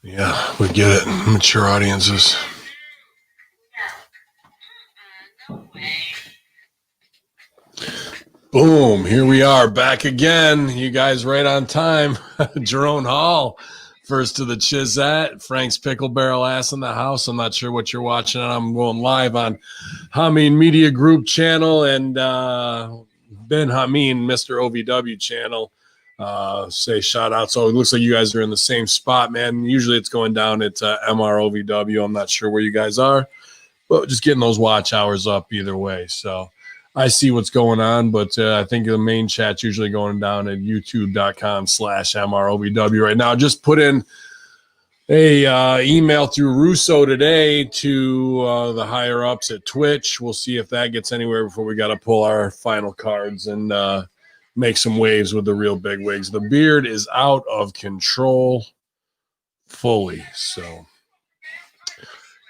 Yeah, we get it. Mature audiences. Boom, here we are back again. You guys right on time. Jerome Hall, first to the Chizette. Frank's Pickle Barrel Ass in the house. I'm not sure what you're watching. I'm going live on Hameen Media Group channel and Ben Hameen, Mr. OVW channel. Say shout out. So it looks like you guys are in the same spot, man. Usually it's going down at MROVW. I'm not sure where you guys are, but just getting those watch hours up either way. So I see what's going on, but I think the main chat's usually going down at youtube.com/MROVW right now. Just put in a email through Russo today to the higher ups at Twitch. We'll see if that gets anywhere before we got to pull our final cards and make some waves with the real big wigs. The beard is out of control fully. So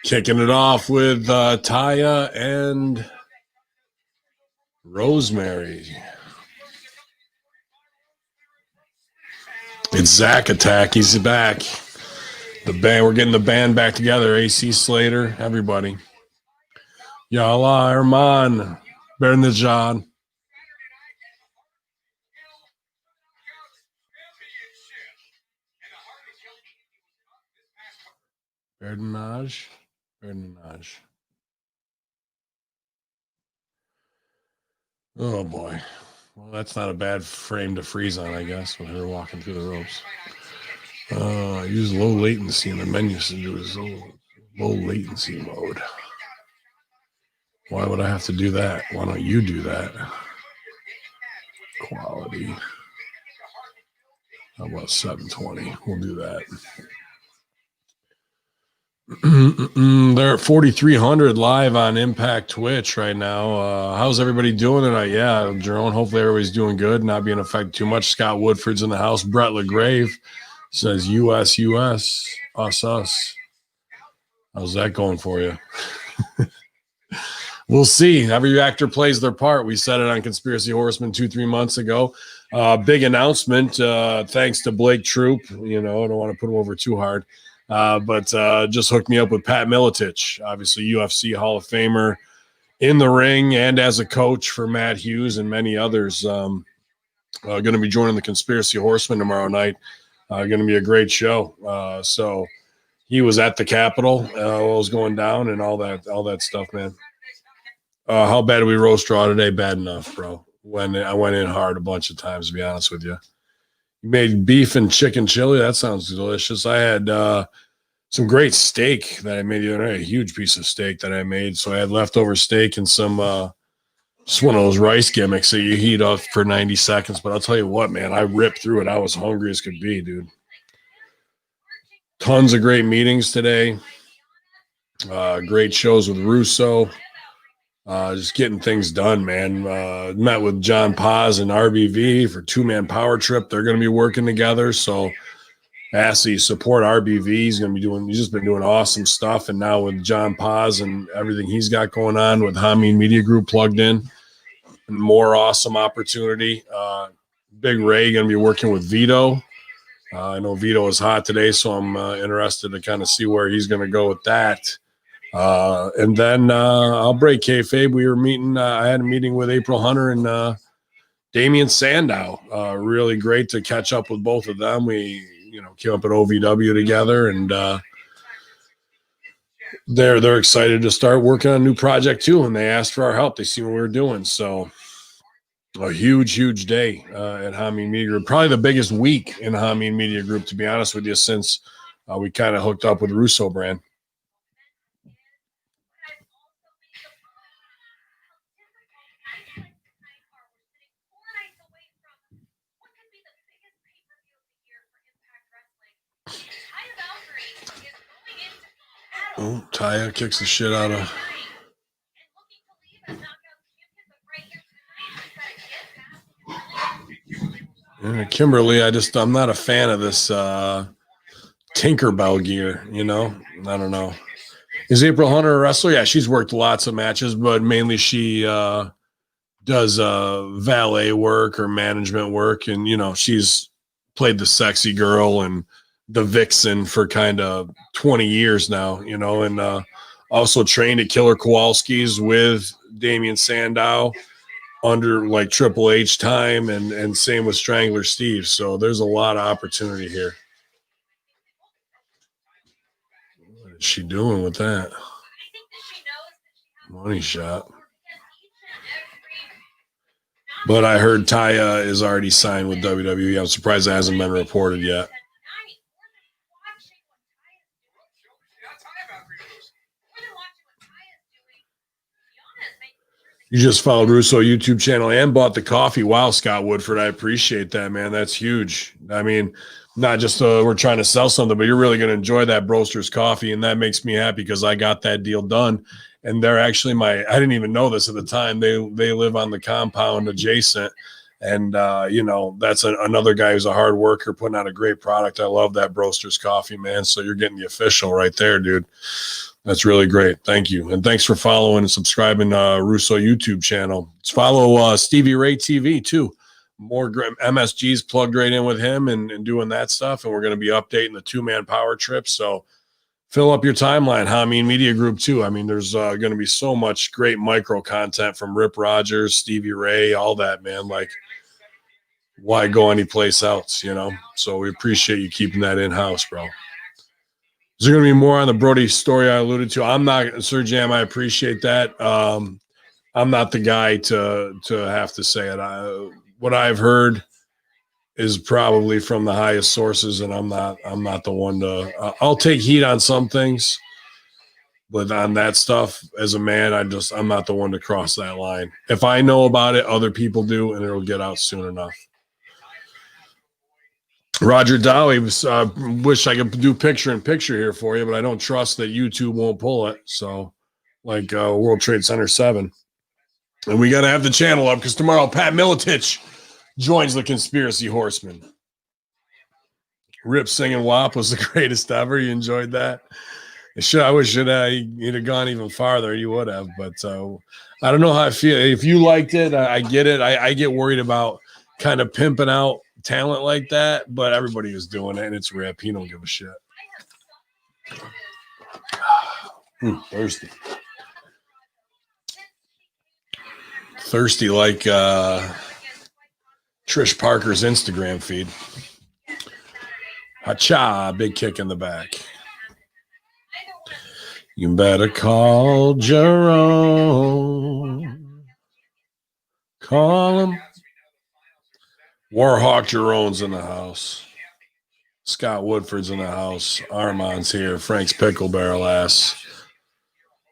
kicking it off with Taya and Rosemary. It's Zach Attack. He's back. The band, we're getting the band back together. AC Slater, everybody. Yalla Herman, Bernajad. Bernage. Oh boy. Well, that's not a bad frame to freeze on, I guess, with her walking through the ropes. Use low latency in the menu to do his low latency mode. Why would I have to do that? Why don't you do that? Quality. How about 720? We'll do that. They're at 4,300 live on Impact Twitch right now. How's everybody doing tonight? Yeah, Jerome, hopefully everybody's doing good, not being affected too much. Scott Woodford's in the house. Brett LaGrave says US, us. How's that going for you? We'll see. Every actor plays their part. We said it on Conspiracy Horseman 2-3 months ago. Big announcement. Thanks to Blake Troop. You know, I don't want to put him over too hard. But just hooked me up with Pat Miletich, obviously UFC Hall of Famer in the ring and as a coach for Matt Hughes and many others. Going to be joining the Conspiracy Horseman tomorrow night. Going to be a great show. So he was at the Capitol while it was going down and all that stuff, man. How bad did we roast Raw today? Bad enough, bro. I went in hard a bunch of times, to be honest with you. You made beef and chicken chili. That sounds delicious. I had some great steak that I made the other night, a huge piece of steak that I made. So I had leftover steak and some just one of those rice gimmicks that you heat up for 90 seconds. But I'll tell you what, man, I ripped through it. I was hungry as could be, dude. Tons of great meetings today. Great shows with Russo. Just getting things done, man. Met with John Paz and RBV for two-man power trip. They're going to be working together. So Assy, support RBV. He's just been doing awesome stuff. And now with John Paz and everything he's got going on with Hameen Media Group plugged in, more awesome opportunity. Big Ray going to be working with Vito. I know Vito is hot today, so I'm interested to kind of see where he's going to go with that. And then I'll break kayfabe. We were meeting. I had a meeting with April Hunter and Damian Sandow. Really great to catch up with both of them. We, came up at OVW together, and they're excited to start working on a new project too. And they asked for our help. They see what we were doing. So a huge day at Hameen Media Group. Probably the biggest week in Hameen Media Group, to be honest with you, since we kind of hooked up with Russo brand. Oh, Taya kicks the shit out of. Yeah, Kimberly, I'm not a fan of this Tinkerbell gear, I don't know. Is April Hunter a wrestler? Yeah, she's worked lots of matches, but mainly she does valet work or management work. And, she's played the sexy girl and the vixen for kind of 20 years now, you know, and also trained at Killer Kowalski's with Damian Sandow under like Triple H time, and same with Strangler Steve. So there's a lot of opportunity here. What is she doing with that? Money shot. But I heard Taya is already signed with WWE. I'm surprised it hasn't been reported yet. You just followed Russo YouTube channel and bought the coffee. Wow, Scott Woodford, I appreciate that, man. That's huge. I mean, not just we're trying to sell something, but you're really going to enjoy that Broster's coffee, and that makes me happy because I got that deal done. And they're actually I didn't even know this at the time. They live on the compound adjacent. And, you know, that's another guy who's a hard worker putting out a great product. I love that Broster's coffee, man. So you're getting the official right there, dude. That's really great. Thank you. And thanks for following and subscribing Russo YouTube channel. Let's follow Stevie Ray TV too. More MSG's plugged right in with him and doing that stuff. And we're going to be updating the 2-man power trip. So fill up your timeline. Hameen Media Group too. I mean, there's going to be so much great micro content from Rip Rogers, Stevie Ray, all that, man. Like, why go anyplace else, you know? So we appreciate you keeping that in-house, bro. Is there going to be more on the Brody story I alluded to? I'm not, Sir Jam, I appreciate that. I'm not the guy to have to say it. What I've heard is probably from the highest sources, and I'm not the one to I'll take heat on some things, but on that stuff, as a man, I'm not the one to cross that line. If I know about it, other people do, and it'll get out soon enough. Roger Dowie wish I could do picture-in-picture here for you, but I don't trust that YouTube won't pull it. So, like World Trade Center 7. And we got to have the channel up because tomorrow Pat Miletich joins the Conspiracy Horsemen. Rip singing WAP was the greatest ever. You enjoyed that? I wish he'd have gone even farther. You would have. But I don't know how I feel. If you liked it, I get it. I get worried about kind of pimping out talent like that, but everybody is doing it, and it's Rip. He don't give a shit. Thirsty like Trish Parker's Instagram feed. Ha-cha, big kick in the back. You better call Jerome. Call him. Warhawk Jerome's in the house. Scott Woodford's in the house. Armand's here. Frank's Pickle Barrel Ass.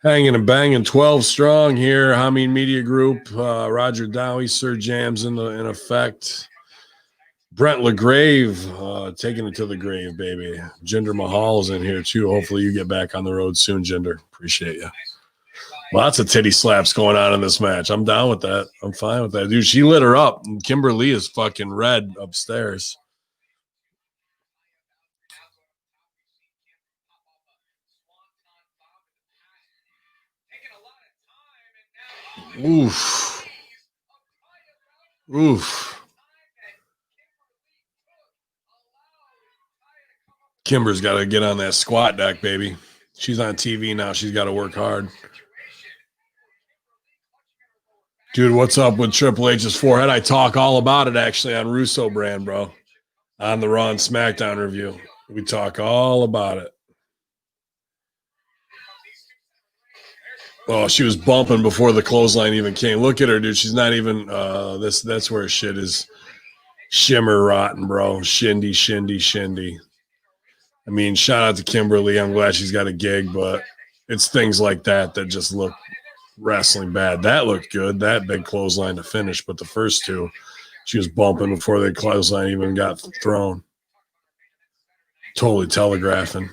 Hanging and banging 12 strong here. Hameen Media Group. Roger Dowie, Sir Jam's in effect. Brent LaGrave taking it to the grave, baby. Jinder Mahal's in here too. Hopefully you get back on the road soon, Jinder. Appreciate you. Lots of titty slaps going on in this match. I'm down with that. I'm fine with that. Dude, she lit her up. Kimberly is fucking red upstairs. Oof. Kimber's got to get on that squat deck, baby. She's on TV now. She's got to work hard. Dude, what's up with Triple H's forehead? I talk all about it, actually, on Russo Brand, bro. On the Raw and SmackDown review. We talk all about it. Oh, she was bumping before the clothesline even came. Look at her, dude. She's not even that's where shit is shimmer rotten, bro. Shindy. I mean, shout out to Kimberly. I'm glad she's got a gig, but it's things like that just look wrestling bad. That looked good. That big clothesline to finish, but the first two, she was bumping before the clothesline even got thrown. Totally telegraphing.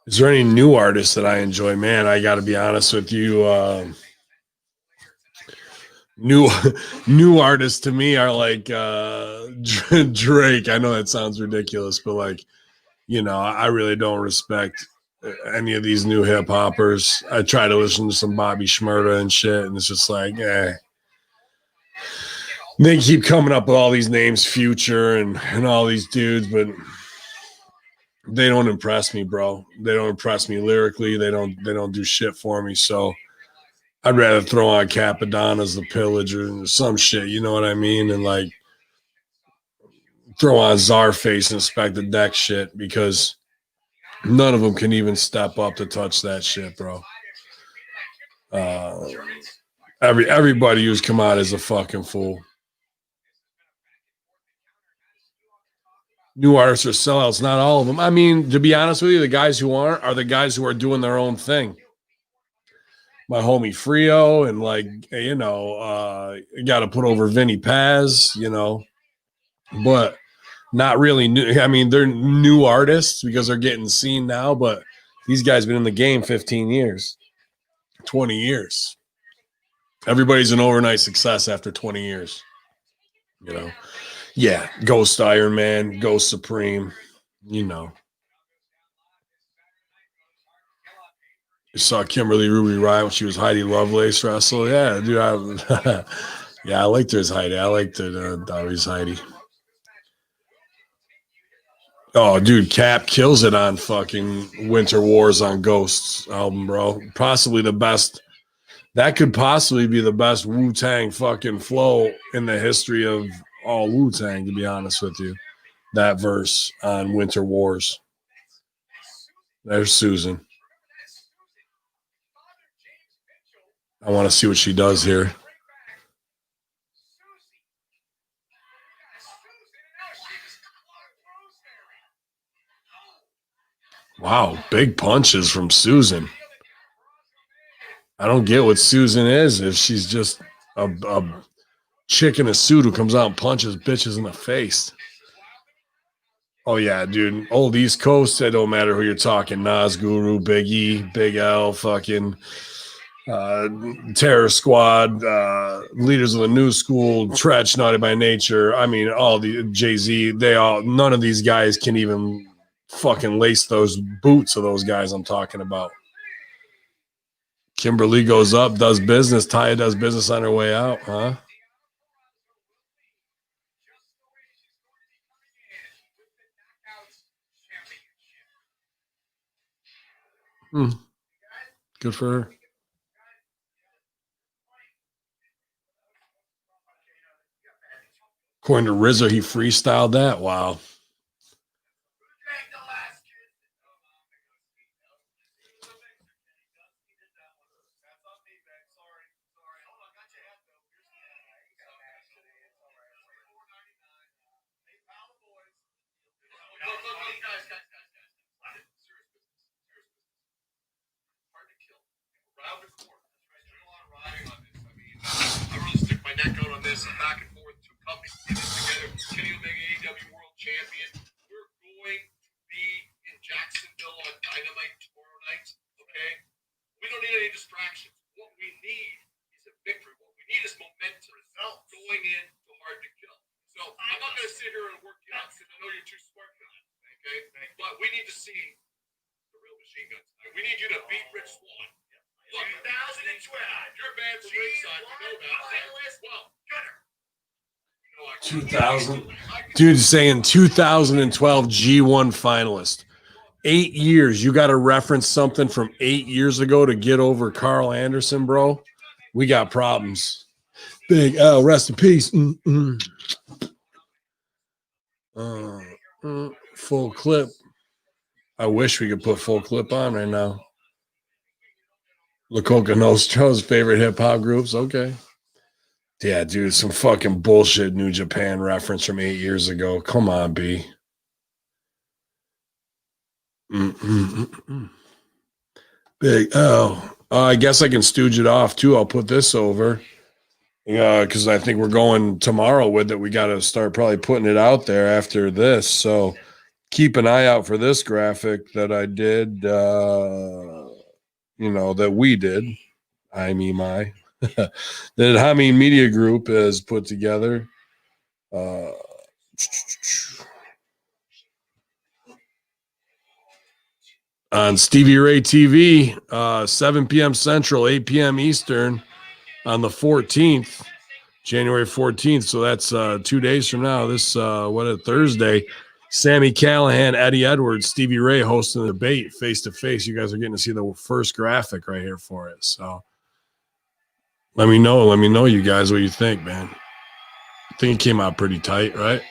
Is there any new artists that I enjoy? Man, I got to be honest with you. New artists to me are like Drake. I know that sounds ridiculous, but like, you know, I really don't respect any of these new hip hoppers. I try to listen to some Bobby Shmurda and shit, and it's just like, They keep coming up with all these names, Future and all these dudes, but they don't impress me, bro. They don't impress me lyrically. They don't do shit for me. So I'd rather throw on Capadonna's The Pillager or some shit, you know what I mean? And like throw on Czarface and Inspectah Deck shit, because none of them can even step up to touch that shit, bro. Everybody who's come out is a fucking fool. New artists are sellouts, not all of them. I mean, to be honest with you, the guys who aren't are the guys who are doing their own thing. My homie Frio and like, you know, got to put over Vinny Paz, you know, but not really new. I mean, they're new artists because they're getting seen now, but these guys been in the game 15 years, 20 years. Everybody's an overnight success after 20 years, you know. Yeah, Ghost Iron Man, Ghost Supreme, you know. You saw Kimberly Ruby Riott when she was Heidi Lovelace wrestle. Yeah, dude. Yeah, I liked her as Heidi. I liked her always Heidi. Oh, dude, Cap kills it on fucking Winter Wars on Ghosts album, bro. Possibly the best. That could possibly be the best Wu-Tang fucking flow in the history of all Wu-Tang, to be honest with you. That verse on Winter Wars. There's Susan. I want to see what she does here. Wow, big punches from Susan. I don't get what Susan is if she's just a chick in a suit who comes out and punches bitches in the face. Oh, yeah, dude. Old East Coast, it don't matter who you're talking. Nas Guru, Big E, Big L, fucking Terror Squad, Leaders of the New School, Tretch, Naughty by Nature. I mean, all the Jay-Z, none of these guys can even fucking lace those boots of those guys I'm talking about. Kimberly goes up, does business. Taya does business on her way out, huh? Good for her. According to RZA, he freestyled that. Wow. Back and forth, two companies get this together. Kenny Omega, AEW World Champion. We're going to be in Jacksonville on Dynamite tomorrow night. Okay, we don't need any distractions. What we need is a victory. What we need is momentum. Results going in to Hard to Kill. So I'm not going to sit here and work you out because I know you're too smart for that. Okay, but we need to see the real machine guns. We need you to beat Rich Swann. 2012. You're a man from Ringside. You know that. Well, Gunner. 2000, dude, saying 2012 G1 finalist. 8 years. You got to reference something from 8 years ago to get over Carl Anderson, bro. We got problems. Big L, rest in peace. Full clip. I wish we could put full clip on right now. La Coca Nostro's favorite hip hop groups. Okay. Yeah, dude, some fucking bullshit New Japan reference from 8 years ago. Come on, B. Big L. I guess I can stooge it off too. I'll put this over because I think we're going tomorrow with it. We got to start probably putting it out there after this. So keep an eye out for this graphic that I did, that we did. that Hameen Media Group has put together. On Stevie Ray TV, 7 p.m. Central, 8 p.m. Eastern on the 14th. January 14th. So that's 2 days from now. This Thursday. Sammy Callahan, Eddie Edwards, Stevie Ray hosting the debate face to face. You guys are getting to see the first graphic right here for it. So let me know, you guys, what you think, man. I think it came out pretty tight, right?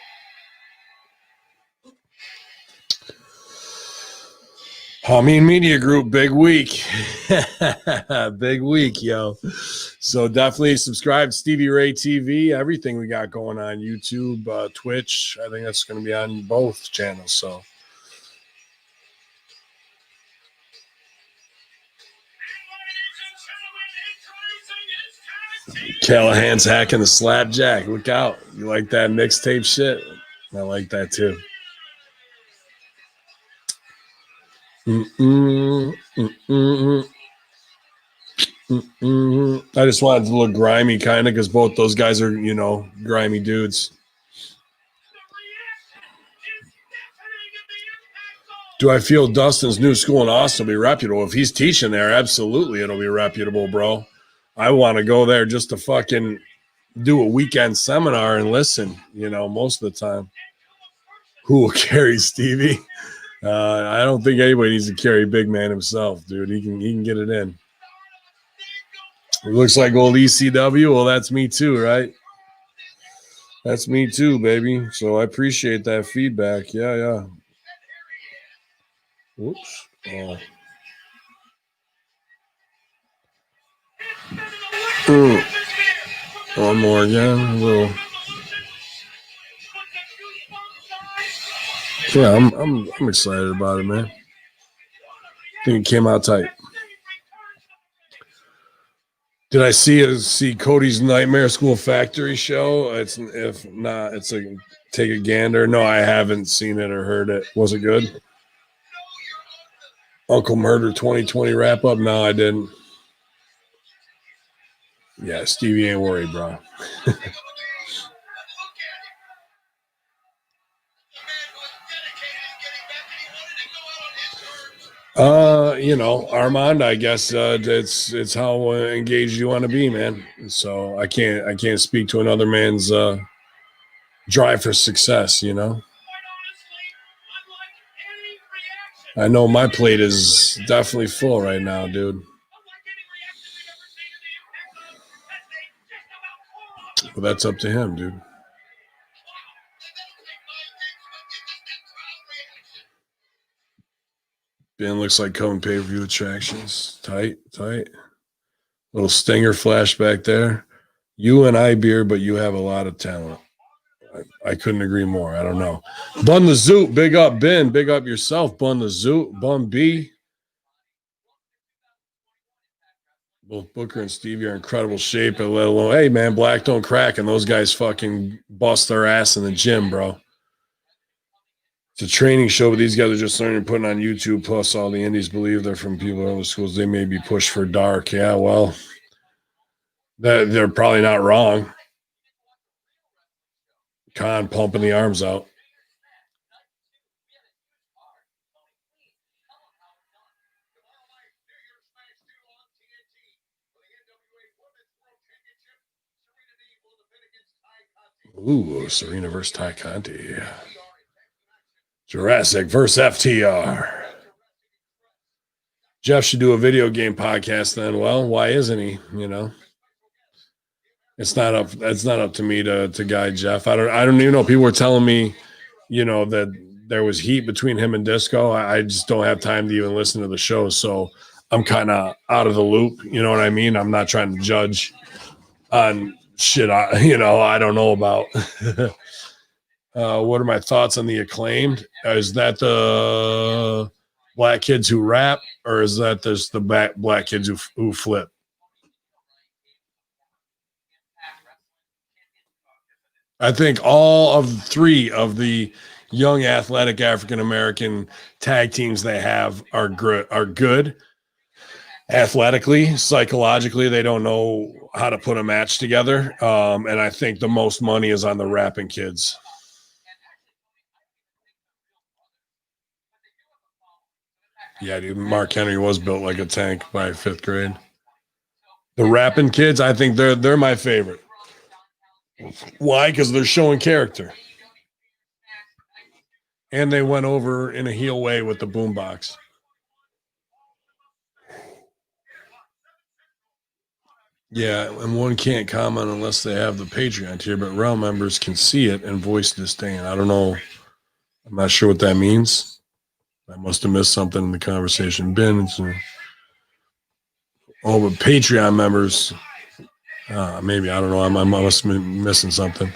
Hameen Media Group, big week. Big week, yo. So definitely subscribe to Stevie Ray TV, everything we got going on YouTube, Twitch. I think that's going to be on both channels. So Callahan's hacking the slapjack. Look out. You like that mixtape shit? I like that too. I just wanted to look grimy kind of because both those guys are, grimy dudes. Do I feel Dustin's new school in Austin will be reputable? If he's teaching there, absolutely it'll be reputable, bro. I want to go there just to fucking do a weekend seminar and listen, most of the time. Who will carry Stevie? I don't think anybody needs to carry big man himself, dude. He can get it in. It looks like old ECW. Well, that's me too, right? That's me too, baby. So I appreciate that feedback. Yeah. Whoops. One more again. A little. Yeah, I'm excited about it, man. I think it came out tight. Did I see Cody's Nightmare School Factory show? If not, it's like take a gander. No, I haven't seen it or heard it. Was it good? Uncle Murder 2020 wrap up? No, I didn't. Yeah, Stevie ain't worried, bro. Armand, I guess it's how engaged you want to be, man. So I can't speak to another man's drive for success, I know my plate is definitely full right now, dude. Well, that's up to him, dude. Ben looks like coming pay-per-view attractions. Tight. Little stinger flashback there. You and I beer, but you have a lot of talent. I couldn't agree more. I don't know. Bun the Zoot. Big up, Ben. Big up yourself, Bun the Zoot. Bun B. Both Booker and Stevie are in incredible shape. Let alone, hey, man, Black don't crack, and those guys fucking bust their ass in the gym, bro. It's a training show, but these guys are just learning and putting on YouTube. Plus, all the indies believe they're from people in other schools. They may be pushed for dark. Yeah, well, they're probably not wrong. Khan pumping the arms out. Ooh, Serena versus Ty Conti. Jurassic versus FTR. Jeff should do a video game podcast then. Well, why isn't he? It's not up to me to guide Jeff. I don't even know. People were telling me, that there was heat between him and Disco. I just don't have time to even listen to the show. So I'm kind of out of the loop. You know what I mean? I'm not trying to judge on shit I don't know about. What are my thoughts on the Acclaimed? Is that the black kids who rap, or is that just the black kids who flip? I think all of three of the young athletic African-American tag teams they have are good. Athletically, psychologically, they don't know how to put a match together. And I think the most money is on the rapping kids. Yeah, dude, Mark Henry was built like a tank by 5th grade. The rapping kids, I think they're my favorite. Why? Because they're showing character. And they went over in a heel way with the boombox. Yeah, and one can't comment unless they have the Patreon tier, but Realm members can see it and voice disdain. I don't know. I'm not sure what that means. I must have missed something in the conversation. Oh, but Patreon members, maybe, I don't know. I must be missing something.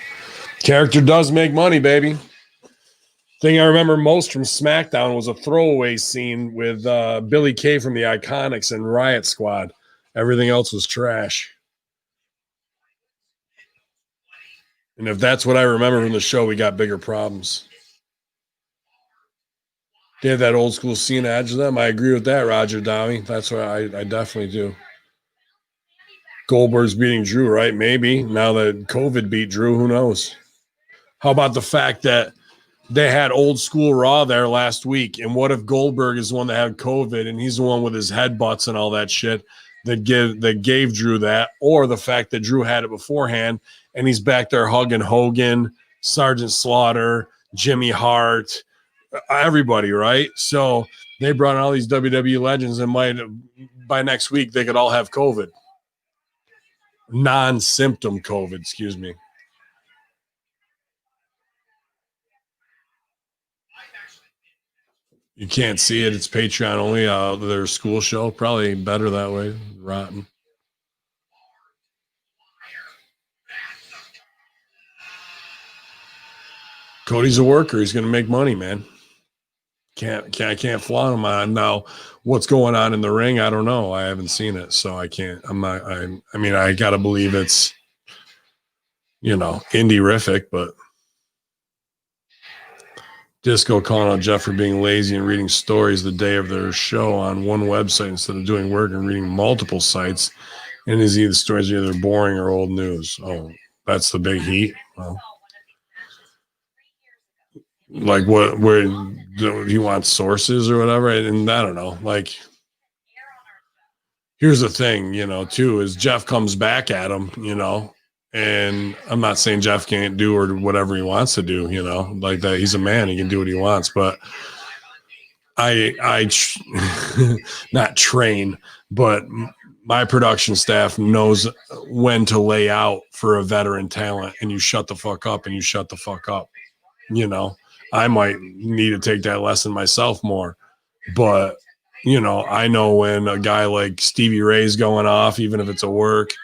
Character does make money, baby. Thing I remember most from SmackDown was a throwaway scene with Billy Kay from the Iconics and Riot Squad. Everything else was trash. And if that's what I remember from the show, we got bigger problems. They have that old school Cena edge to them. I agree with that, Roger Downey. That's what I definitely do. Goldberg's beating Drew, right? Maybe. Now that COVID beat Drew, who knows? How about the fact that they had old school Raw there last week? And what if Goldberg is the one that had COVID and he's the one with his headbutts and all that shit that gave Drew that? Or the fact that Drew had it beforehand and he's back there hugging Hogan, Sergeant Slaughter, Jimmy Hart, everybody, right? So they brought in all these WWE legends and by next week they could all have COVID. Non-symptom COVID, excuse me. You can't see it. It's Patreon only. Their school show. Probably better that way. Rotten. Cody's a worker. He's going to make money, man. I can't flaunt him on. Now, what's going on in the ring? I don't know. I haven't seen it, so I can't. I got to believe it's, indie-rific, but Disco calling out Jeff for being lazy and reading stories the day of their show on one website instead of doing work and reading multiple sites. And the stories are either boring or old news. Oh, that's the big heat. Well, like where do you want sources or whatever? And I don't know. Like, here's the thing, too, is Jeff comes back at him, and I'm not saying Jeff can't do or whatever he wants to do, like that. He's a man. He can do what he wants. But I not train, but my production staff knows when to lay out for a veteran talent, and you shut the fuck up and you shut the fuck up. I might need to take that lesson myself more, but I know when a guy like Stevie Ray's going off, even if it's a work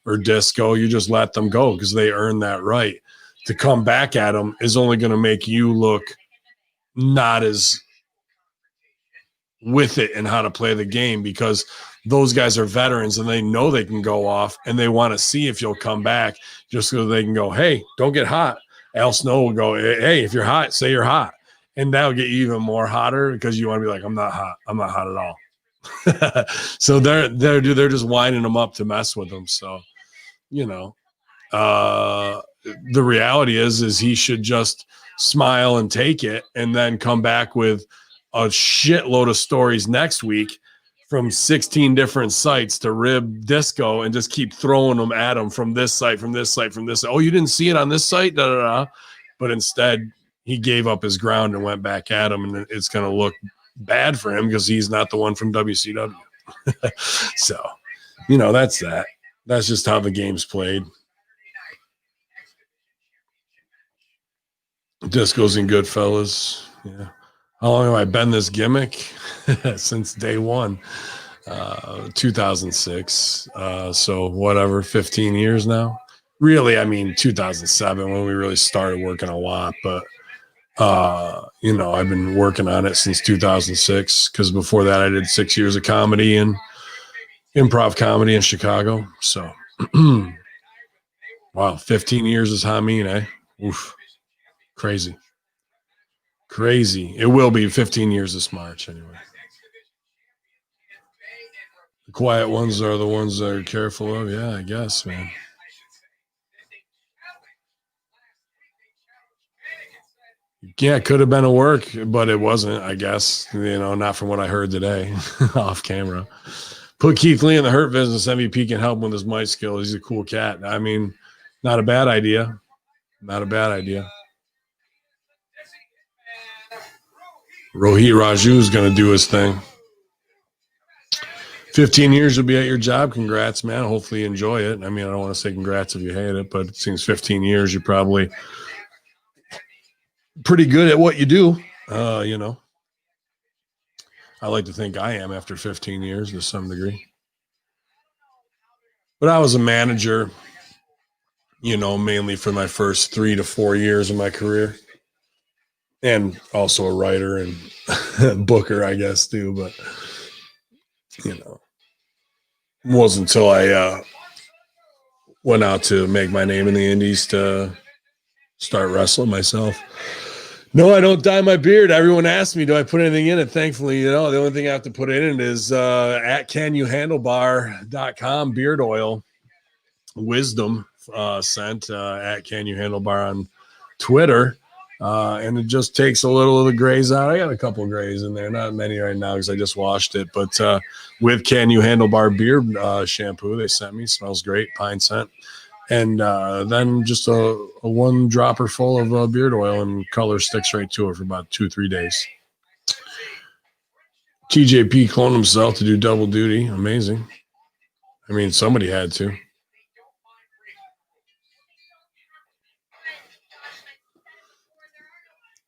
or Disco, you just let them go because they earn that right. To come back at them is only going to make you look not as with it and how to play the game, because those guys are veterans and they know they can go off and they want to see if you'll come back just so they can go, hey, don't get hot. Al Snow will go, hey, if you're hot, say you're hot. And that'll get you even more hotter because you want to be like, I'm not hot. I'm not hot at all. So they're just winding them up to mess with them. So, the reality is he should just smile and take it and then come back with a shitload of stories next week from 16 different sites to rib Disco and just keep throwing them at him from this site, from this site, from this. Oh, you didn't see it on this site? Da, da, da. But instead, he gave up his ground and went back at him, and it's going to look bad for him because he's not the one from WCW. So, that's that. That's just how the game's played. Disco's in Goodfellas. Yeah. How long have I been this gimmick? Since day one, 2006. So whatever, 15 years now. Really, 2007 when we really started working a lot. But, I've been working on it since 2006 because before that I did 6 years of comedy and improv comedy in Chicago. So, wow, 15 years is how I mean, eh? Oof. Crazy. It will be 15 years this March anyway. The quiet ones are the ones that are careful of. Yeah, I guess, man. Yeah, it could have been a work, but it wasn't, I guess. Not from what I heard today off camera. Put Keith Lee in the Hurt Business. MVP can help with his mic skills. He's a cool cat. Not a bad idea. Not a bad idea. Rohit Raju is going to do his thing. 15 years you'll be at your job. Congrats, man. Hopefully you enjoy it. I mean, I don't want to say congrats if you hate it, but it seems 15 years you're probably pretty good at what you do. You know, I like to think I am after 15 years to some degree. But I was a manager, you know, mainly for my first 3 to 4 years of my career. And also a writer and booker, I guess, too. But, you know, it wasn't until I went out to make my name in the indies to start wrestling myself. No, I don't dye my beard. Everyone asks me, do I put anything in it? Thankfully, you know, the only thing I have to put in it is at canyouhandlebar.com beard oil. Wisdom scent at Can You Handle Bar on Twitter. And it just takes a little of the grays out. I got a couple of grays in there, not many right now because I just washed it. But with Can You Handle Bar beard shampoo, they sent me, smells great, pine scent. And then just a one dropper full of beard oil, and color sticks right to it for about 2-3 days. TJP cloned himself to do double duty. Amazing. I mean, somebody had to.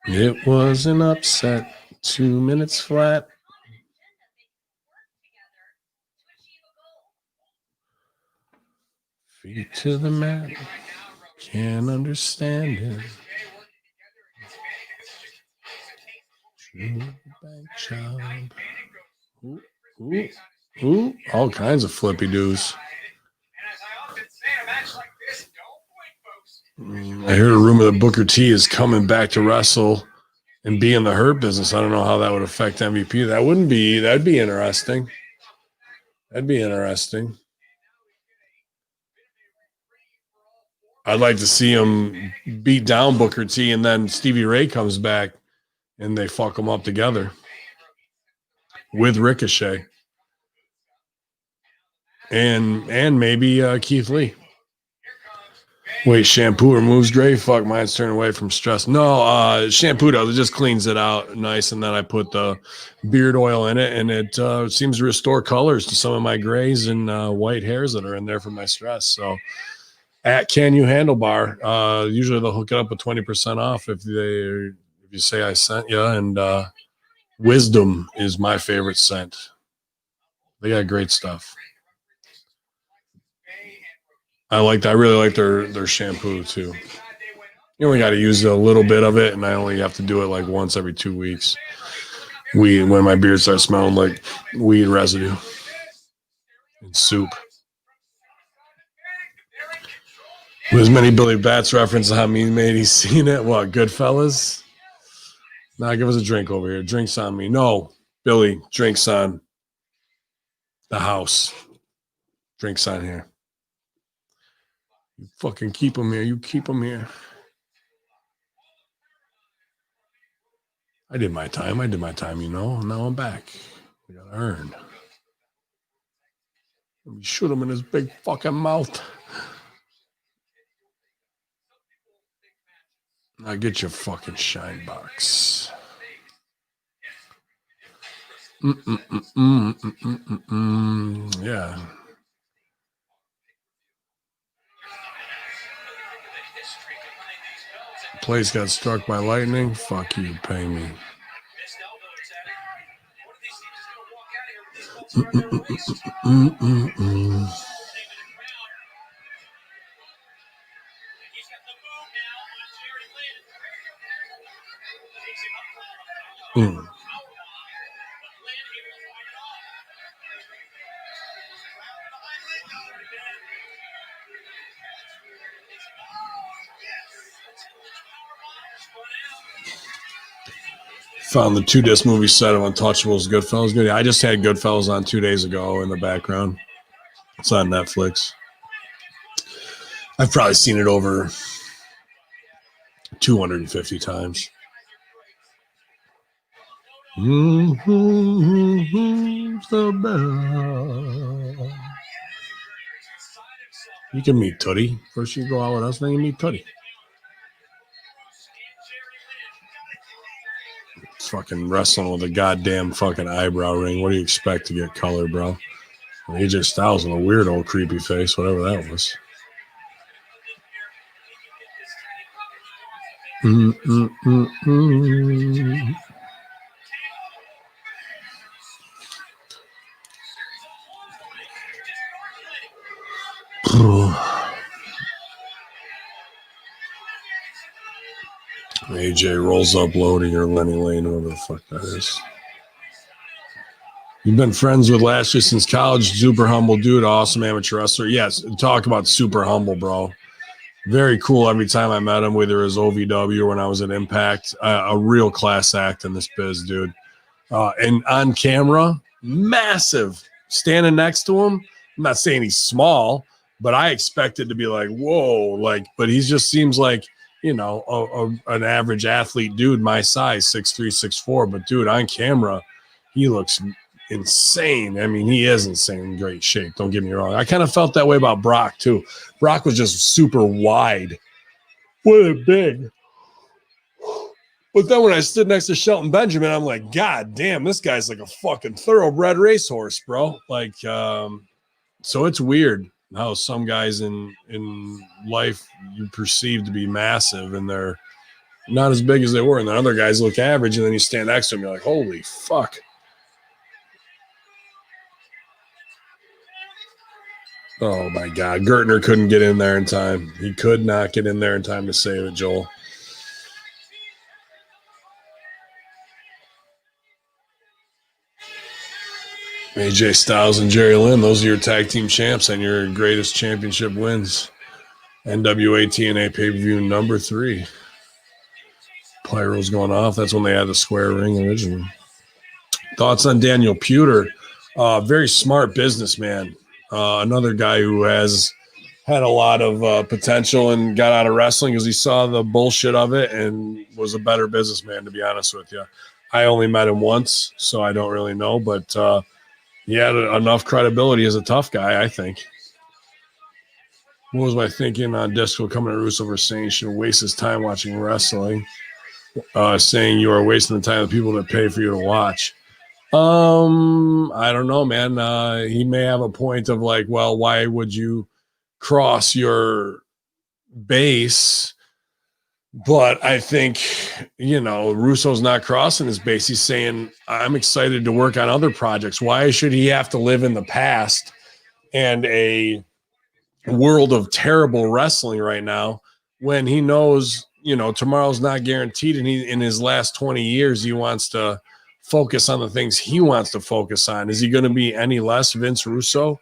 It was an upset. 2 minutes flat. Feet to the mat. Can't understand it. Bank job. Ooh. All kinds of flippy doos. I heard a rumor that Booker T is coming back to wrestle and be in the Hurt business. I don't know how that would affect MVP. That'd be interesting. That'd be interesting. I'd like to see him beat down Booker T, and then Stevie Ray comes back and they fuck them up together with Ricochet and maybe Keith Lee. Wait, shampoo removes gray? Fuck, mine's turning away from stress. No, shampoo does. It just cleans it out nice, and then I put the beard oil in it, and it seems to restore colors to some of my grays and white hairs that are in there from my stress. So at Can You Handle Bar, usually they'll hook it up with 20% off if you say I sent you, and Wisdom is my favorite scent. They got great stuff. I really like their shampoo too. You only got to use a little bit of it, and I only have to do it like once every 2 weeks. When my beard starts smelling like weed residue and soup. There's many Billy Bats references on me, mate. He's seen it. What, Goodfellas? Now give us a drink over here. Drinks on me. No, Billy, drinks on the house. Drinks on here. You fucking keep them here. You keep them here. I did my time, you know. Now I'm back. We gotta earn. Let me shoot him in his big fucking mouth. Now get your fucking shine box. Yeah. Place got struck by lightning. Fuck you, pay me. Found the 2-disc movie set of Untouchables, Goodfellas. Good. I just had Goodfellas on 2 days ago in the background. It's on Netflix. I've probably seen it over 250 times. The bell. You can meet Tootie. First you go out with us, then you meet Tootie. It's fucking wrestling with a goddamn fucking eyebrow ring. What do you expect to get color, bro? AJ Styles with a weird old creepy face, whatever that was. AJ rolls up loading or Lenny Lane, whoever the fuck that is. You've been friends with Lashley since college. Super humble dude, awesome amateur wrestler. Yes, talk about super humble, bro. Very cool every time I met him, whether it was OVW or when I was at Impact. A real class act in this biz, dude. And on camera, massive. Standing next to him, I'm not saying he's small, but I expected to be like, whoa, like, but he just seems like, you know, an average athlete dude my size, 6'3", 6'4". But dude, on camera, he looks insane. I mean, he is insane in great shape. Don't get me wrong. I kind of felt that way about Brock too. Brock was just super wide. What big. But then when I stood next to Shelton Benjamin, I'm like, God damn, this guy's like a fucking thoroughbred racehorse, bro. Like, so it's weird how some guys in life you perceive to be massive and they're not as big as they were. And then other guys look average, and then you stand next to them, you're like, holy fuck. Oh my God. Gertner couldn't get in there in time. He could not get in there in time to save it, Joel. AJ Styles and Jerry Lynn, those are your tag team champs and your greatest championship wins. NWA TNA pay-per-view number 3. Pyro's going off. That's when they had the square ring originally. Thoughts on Daniel Puder? Very smart businessman. Another guy who has had a lot of potential and got out of wrestling because he saw the bullshit of it and was a better businessman, to be honest with you. I only met him once, so I don't really know, but he had enough credibility as a tough guy, I think. What was my thinking on Disco coming to Russo for saying he should waste his time watching wrestling? Saying you are wasting the time of the people that pay for you to watch. I don't know, man. He may have a point of like, well, why would you cross your base? But I think, you know, Russo's not crossing his base. He's saying, I'm excited to work on other projects. Why should he have to live in the past and a world of terrible wrestling right now when he knows, you know, tomorrow's not guaranteed, and he, in his last 20 years, he wants to focus on the things he wants to focus on. Is he going to be any less Vince Russo?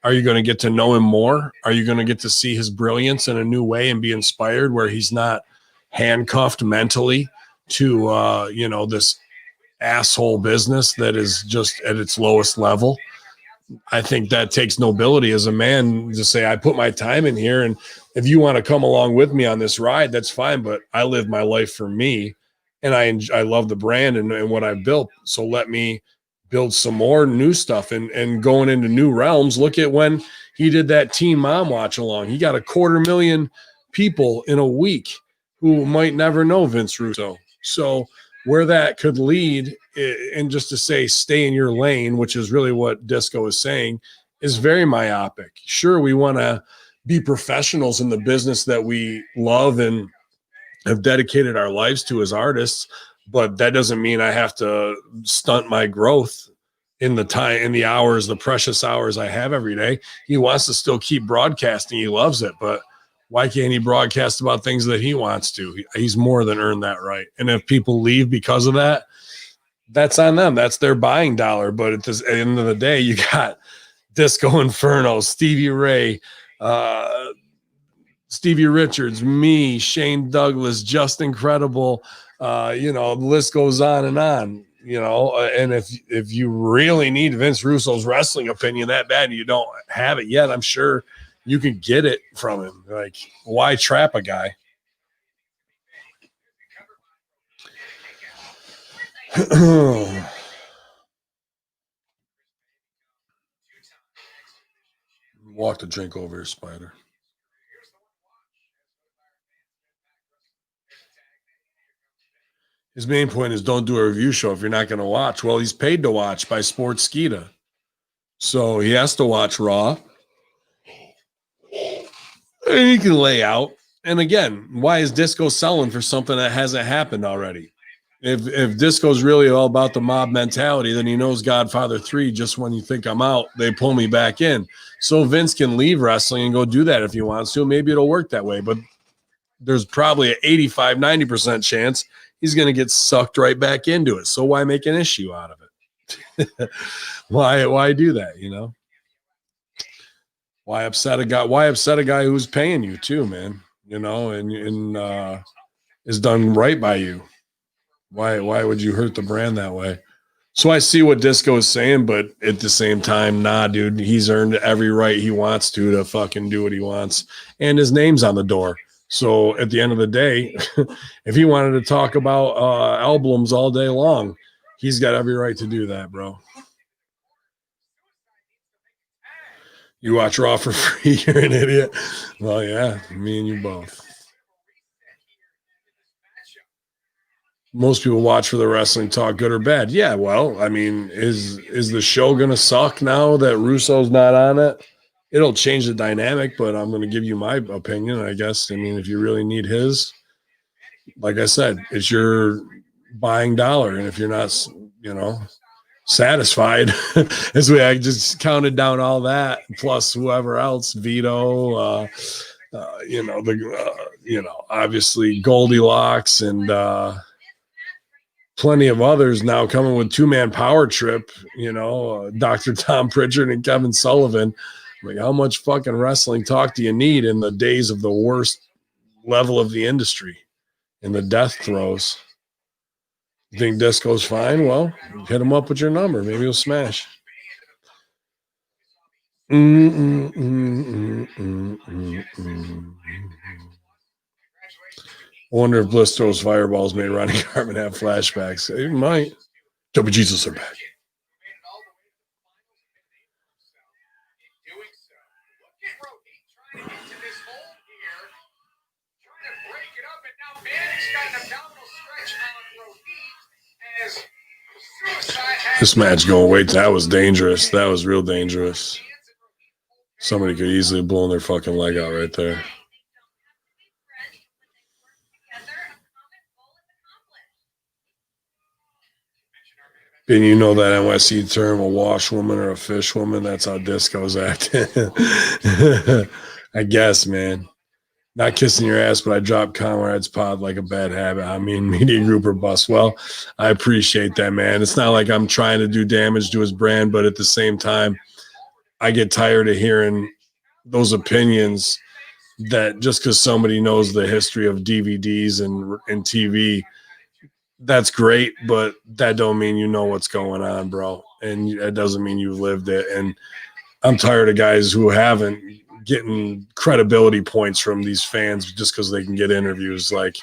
Are you going to get to know him more? Are you going to get to see his brilliance in a new way and be inspired where he's not handcuffed mentally to, you know, this asshole business that is just at its lowest level? I think that takes nobility as a man to say, I put my time in here, and if you want to come along with me on this ride, that's fine. But I live my life for me, and I love the brand and what I've built. So let me build some more new stuff and going into new realms. Look at when he did that Teen Mom watch along. He got 250,000 people in a week who might never know Vince Russo. So where that could lead, and just to say stay in your lane, which is really what Disco is saying, is very myopic. Sure, we want to be professionals in the business that we love and have dedicated our lives to as artists, but that doesn't mean I have to stunt my growth in the time, in the hours, the precious hours I have every day. He wants to still keep broadcasting. He loves it, but why can't he broadcast about things that he wants to? He's more than earned that right. And if people leave because of that, that's on them. That's their buying dollar. But at the end of the day, you got Disco Inferno, Stevie Ray, Stevie Richards, me, Shane Douglas, Just Incredible. You know, the list goes on and on. You know, and if you really need Vince Russo's wrestling opinion that bad and you don't have it yet, I'm sure you can get it from him. Like, why trap a guy? Walk the drink over here, Spider. His main point is don't do a review show if you're not going to watch. Well, he's paid to watch by Sportskeeda. So he has to watch Raw. And he can lay out. And again, why is Disco selling for something that hasn't happened already? If Disco's really all about the mob mentality, then he knows Godfather 3, just when you think I'm out, they pull me back in. So Vince can leave wrestling and go do that if he wants to. Maybe it'll work that way. But there's probably an 85, 90% chance he's going to get sucked right back into it. So why make an issue out of it? Why do that, you know? Why upset a guy who's paying you too, man? You know, and is done right by you. Why would you hurt the brand that way? So I see what Disco is saying, but at the same time, nah, dude, he's earned every right he wants to fucking do what he wants. And his name's on the door. So at the end of the day, if he wanted to talk about albums all day long, he's got every right to do that, bro. You watch Raw for free, you're an idiot. Well, yeah, me and you both. Most people watch for the wrestling talk, good or bad. Yeah, well, I mean, is the show gonna suck now that Russo's not on it? It'll change the dynamic, but I'm gonna give you my opinion, I guess. I mean, if you really need his, like I said, it's your buying dollar, and if you're not, you know, satisfied, as I just counted down all that, plus whoever else, Vito, you know, obviously Goldilocks and plenty of others now coming with two-man power trip, you know, Dr. Tom Pritchard and Kevin Sullivan. Like, how much fucking wrestling talk do you need in the days of the worst level of the industry and the death throes? You think Disco's fine? Well, hit him up with your number. Maybe he'll smash. I wonder if Bliss throws fireballs made Ronnie Garvin have flashbacks. He might. Double Jesus are back. This match going, wait, that was dangerous. That was real dangerous. Somebody could easily have blown their fucking leg out right there. And you know that NYC term, a wash woman or a fish woman, that's how Disco's acting. I guess, man. Not kissing your ass, but I dropped Conrad's pod like a bad habit. I mean, media group or bust. Well, I appreciate that, man. It's not like I'm trying to do damage to his brand, but at the same time, I get tired of hearing those opinions that just because somebody knows the history of DVDs and TV, that's great, but that don't mean you know what's going on, bro. And it doesn't mean you've lived it. And I'm tired of guys who haven't getting credibility points from these fans just because they can get interviews. Like,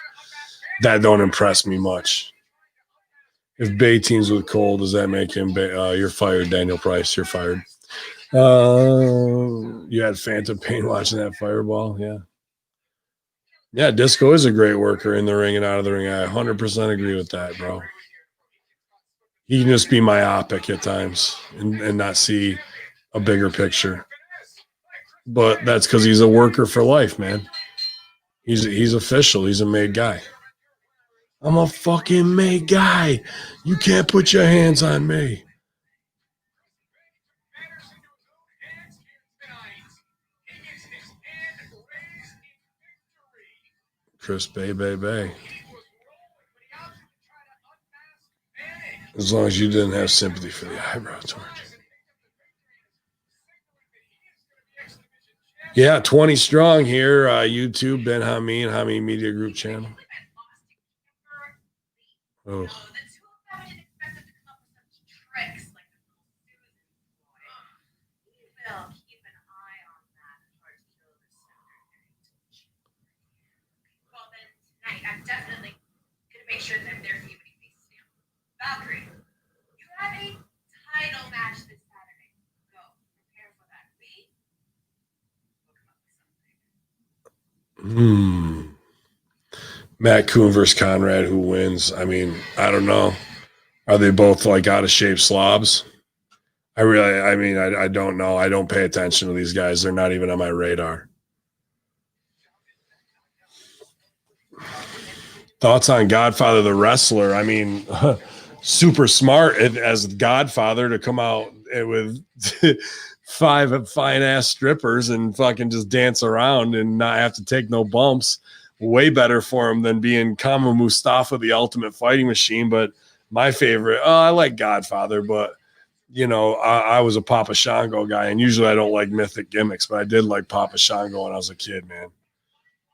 that don't impress me much. If Bay teams with Cole, does that make him you're fired, Daniel Price? You're fired. You had Phantom Pain watching that fireball. Yeah, Disco is a great worker in the ring and out of the ring. I 100% agree with that, bro. He can just be myopic at times and not see a bigger picture. But that's because he's a worker for life, man. He's official. He's a made guy. I'm a fucking made guy. You can't put your hands on me. Chris Bay. As long as you didn't have sympathy for the eyebrow torch. Yeah, 20 strong here. YouTube, Ben Hameen Media Group channel. Oh. I'm definitely going to make sure that I'm there for you when you face Stamp. Valkyrie, you have a title match this Saturday. Go. Prepare for that. We Matt Kuhn versus Conrad, who wins? I mean, I don't know. Are they both like out of shape slobs? I don't know. I don't pay attention to these guys. They're not even on my radar. Thoughts on Godfather the wrestler? I mean, super smart as Godfather to come out with 5 fine ass strippers and fucking just dance around and not have to take no bumps. Way better for him than being Kama Mustafa, the ultimate fighting machine. But my favorite, I like Godfather, but you know, I was a Papa Shango guy, and usually I don't like mythic gimmicks, but I did like Papa Shango when I was a kid, man.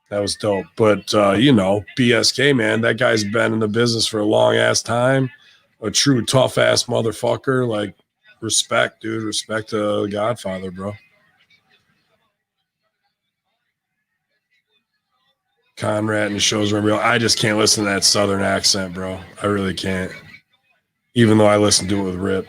That was dope. But, you know, BSK, man, that guy's been in the business for a long ass time. A true tough ass motherfucker. Like, respect, dude. Respect to Godfather, bro. Conrad and the shows are real. I just can't listen to that Southern accent, bro. I really can't. Even though I listen to it with Rip.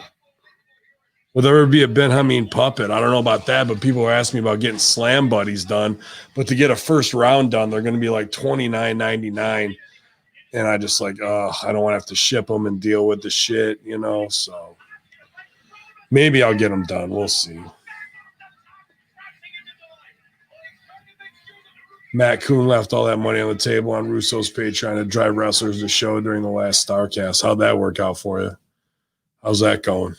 Will there ever be a Ben Hameen puppet? I don't know about that, but people are asking me about getting Slam Buddies done. But to get a first round done, they're going to be like $29.99. And I just like, I don't want to have to ship them and deal with the shit, you know? So maybe I'll get them done. We'll see. Matt Kuhn left all that money on the table on Russo's page trying to drive wrestlers to show during the last StarCast. How'd that work out for you? How's that going?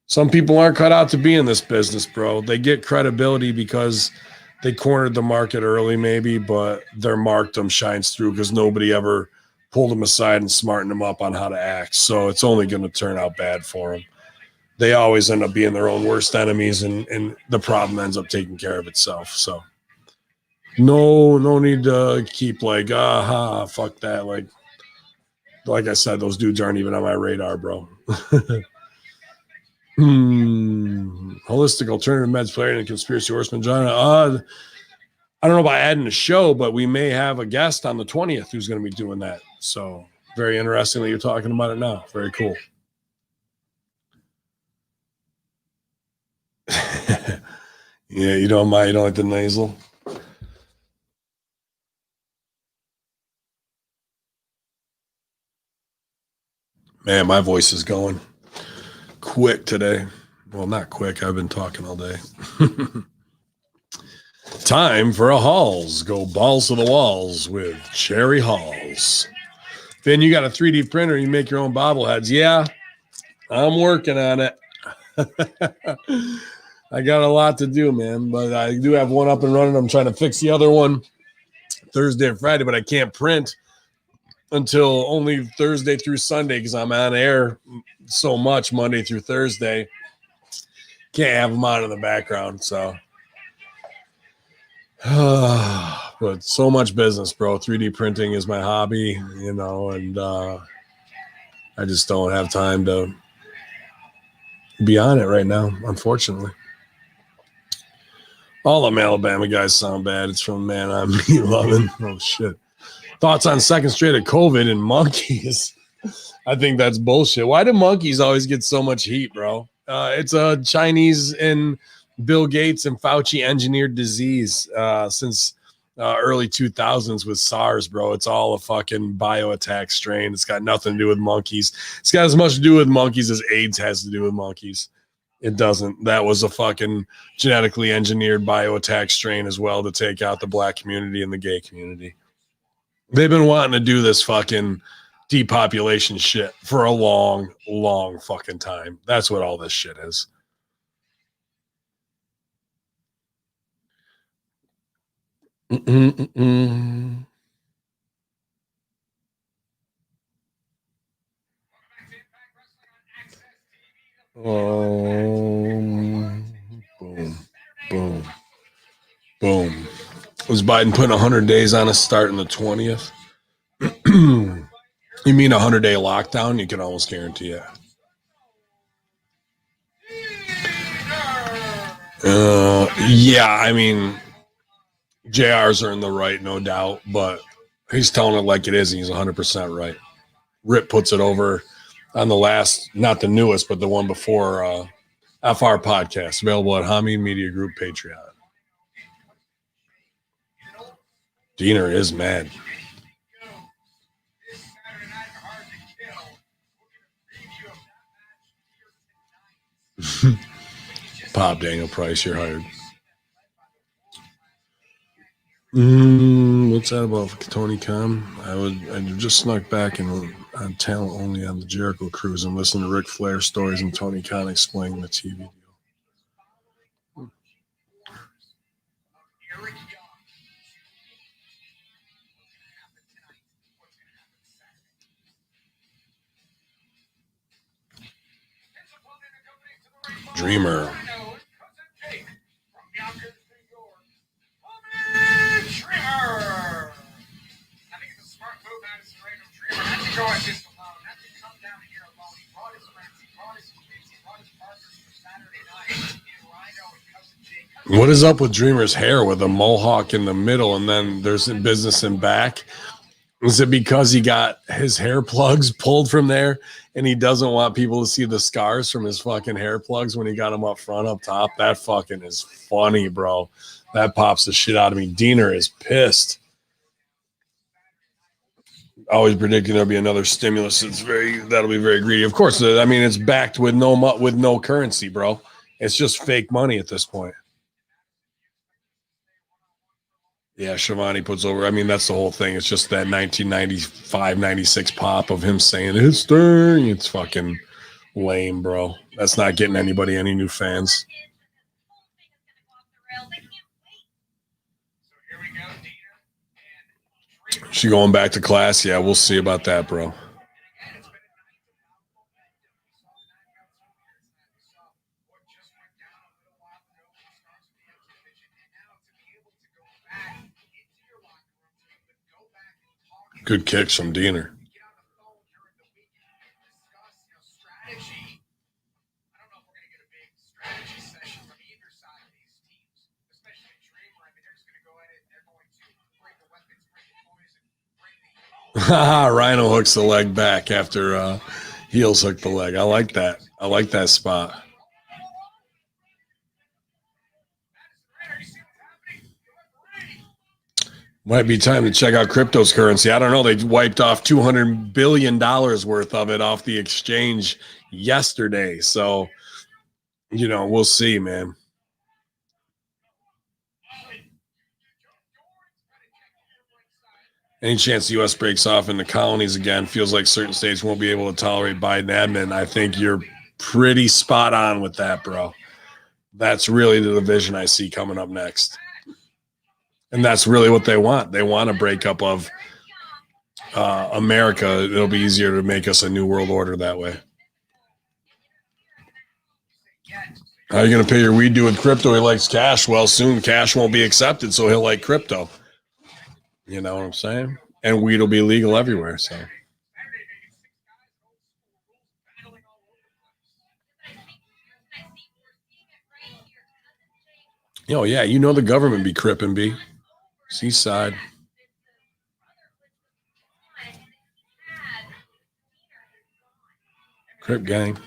Some people aren't cut out to be in this business, bro. They get credibility because they cornered the market early, maybe, but their markdom shines through because nobody ever pulled them aside and smartened them up on how to act. So it's only going to turn out bad for them. They always end up being their own worst enemies, and the problem ends up taking care of itself. So no need to keep like, fuck that. Like I said, those dudes aren't even on my radar, bro. Holistic alternative meds player and conspiracy horseman John. I don't know about adding a show, but we may have a guest on the 20th who's going to be doing that. So very interesting that you're talking about it now. Very cool. Yeah, you don't like the nasal. Man, my voice is going quick today. Well, not quick. I've been talking all day. Time for a Halls. Go balls to the walls with Cherry Halls. Then you got a 3D printer. You make your own bobbleheads. Yeah, I'm working on it. I got a lot to do, man. But I do have one up and running. I'm trying to fix the other one Thursday and Friday, but I can't print until only Thursday through Sunday because I'm on air so much Monday through Thursday. Can't have them on in the background, so. But so much business, bro. 3D printing is my hobby, you know, and I just don't have time to be on it right now, unfortunately. All them Alabama guys sound bad. It's from Man on Me Loving. Oh, shit. Thoughts on second straight of COVID and monkeys? I think that's bullshit. Why do monkeys always get so much heat, bro? It's a Chinese and Bill Gates and Fauci engineered disease since early 2000s with SARS, bro. It's all a fucking bioattack strain. It's got nothing to do with monkeys. It's got as much to do with monkeys as AIDS has to do with monkeys. It doesn't. That was a fucking genetically engineered bioattack strain as well to take out the black community and the gay community. They've been wanting to do this fucking depopulation shit for a long, long fucking time. That's what all this shit is. Boom, boom. Was Biden putting 100 days on us starting the 20th? You mean 100-day lockdown? You can almost guarantee it. Yeah, I mean, JR's are in the right, no doubt, but he's telling it like it is, and he's 100% right. Rip puts it over on the last, not the newest, but the one before FR podcast, available at Hameen Media Group Patreon. Diener is mad. Pop Daniel Price, you're hired. What's that about Tony Khan? I just snuck back and on talent only on the Jericho cruise and listened to Ric Flair stories and Tony Khan explaining the TV deal. Dreamer. What is up with Dreamer's hair with a mohawk in the middle and then there's a business in back? Is it because he got his hair plugs pulled from there and he doesn't want people to see the scars from his fucking hair plugs when he got them up front, up top? That fucking is funny, bro. That pops the shit out of me. Diener is pissed. Always predicting there'll be another stimulus. That'll be very greedy. Of course, I mean, it's backed with no currency, bro. It's just fake money at this point. Yeah, Shivani puts over. I mean, that's the whole thing. It's just that 1995, 96 pop of him saying it's stirring. It's fucking lame, bro. That's not getting anybody any new fans. She going back to class? Yeah, we'll see about that, bro. Good kicks from Diener. Rhino hooks the leg back after Heels hook the leg. I like that. I like that spot. Might be time to check out crypto's currency. I don't know. They wiped off $200 billion worth of it off the exchange yesterday. So, we'll see, man. Any chance the U.S. breaks off in the colonies again? Feels like certain states won't be able to tolerate Biden admin. I think you're pretty spot on with that, bro. That's really the division I see coming up next. And that's really what they want. They want a breakup of America. It'll be easier to make us a new world order that way. How are you going to pay your weed dude with crypto? He likes cash. Well, soon cash won't be accepted, so he'll like crypto. You know what I'm saying? And weed will be legal everywhere. So. Oh, yeah. The government be crippin', B. Seaside. Crip gang.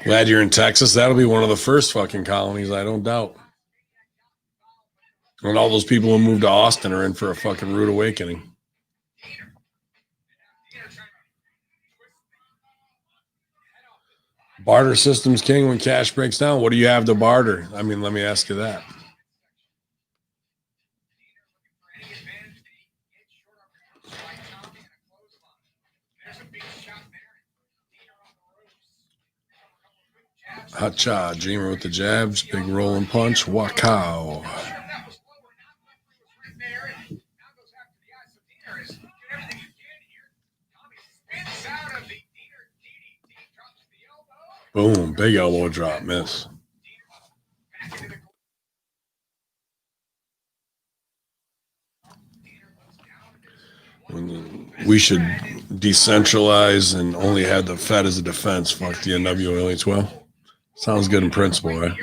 Glad you're in Texas. That'll be one of the first fucking colonies, I don't doubt. And all those people who moved to Austin are in for a fucking rude awakening. Barter system's king when cash breaks down. What do you have to barter? I mean, let me ask you that. Hacha, Dreamer with the jabs, big rolling punch, Wakao. Boom, big elbow drop, miss. We should decentralize and only have the Fed as a defense. Fuck the NWO elites. Well, sounds good in principle, right?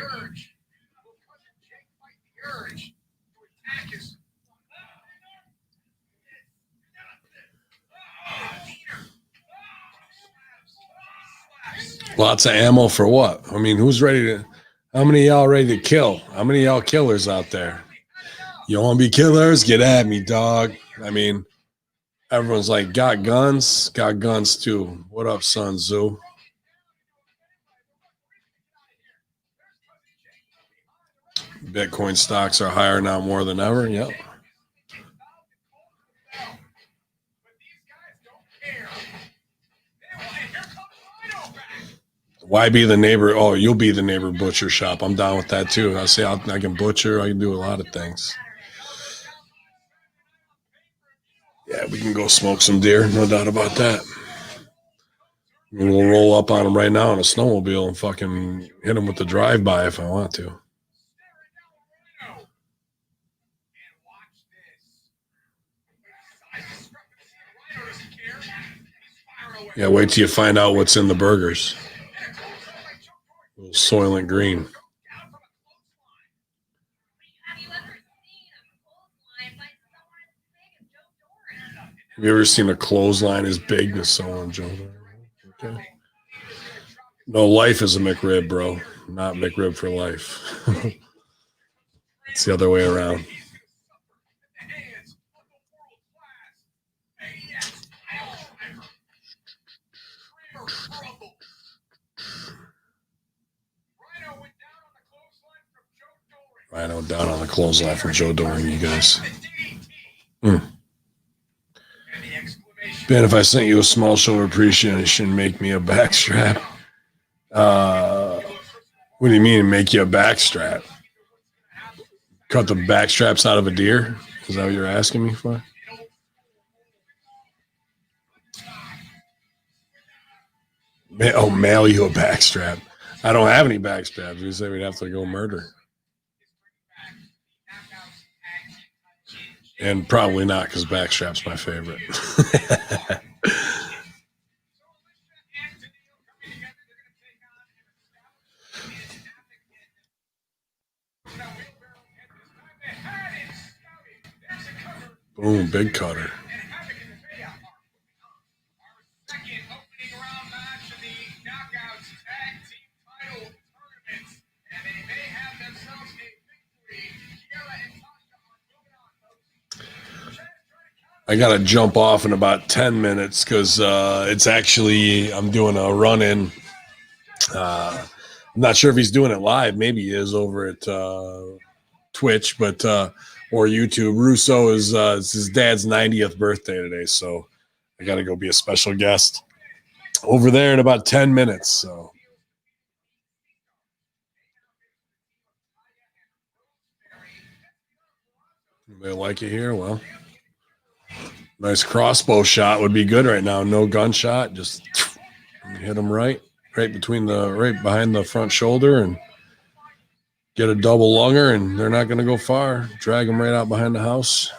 Lots of ammo for what? I mean, who's ready to? How many of y'all ready to kill? How many of y'all killers out there? You want to be killers? Get at me, dog. I mean, everyone's like, got guns? Got guns too. What up, Sun Tzu? Bitcoin stocks are higher now more than ever. Yep. Why be the neighbor? Oh, you'll be the neighbor butcher shop. I'm down with that too. I say I can butcher. I can do a lot of things. Yeah, we can go smoke some deer. No doubt about that. We'll roll up on them right now in a snowmobile and fucking hit them with the drive-by if I want to. Yeah, wait till you find out what's in the burgers. Soylent Green. Have you ever seen a clothesline as big as someone, Joe? Okay. No, life is a McRib, bro. Not McRib for life. It's the other way around. Rhino down on the clothesline from Joe Doring, you guys. Ben, if I sent you a small show of appreciation, make me a backstrap. What do you mean, make you a backstrap? Cut the backstraps out of a deer? Is that what you're asking me for? Mail you a backstrap. I don't have any backstraps. You say we'd have to go murder. And probably not, because backstrap's my favorite. Boom, big cutter. I got to jump off in about 10 minutes because it's actually, I'm doing a run-in. I'm not sure if he's doing it live. Maybe he is over at Twitch, but or YouTube. Russo is it's his dad's 90th birthday today, so I got to go be a special guest over there in about 10 minutes. So. Anybody like it here? Well. Nice crossbow shot would be good right now. No gunshot, just hit them right behind the front shoulder and get a double lunger, and they're not going to go far. Drag them right out behind the house.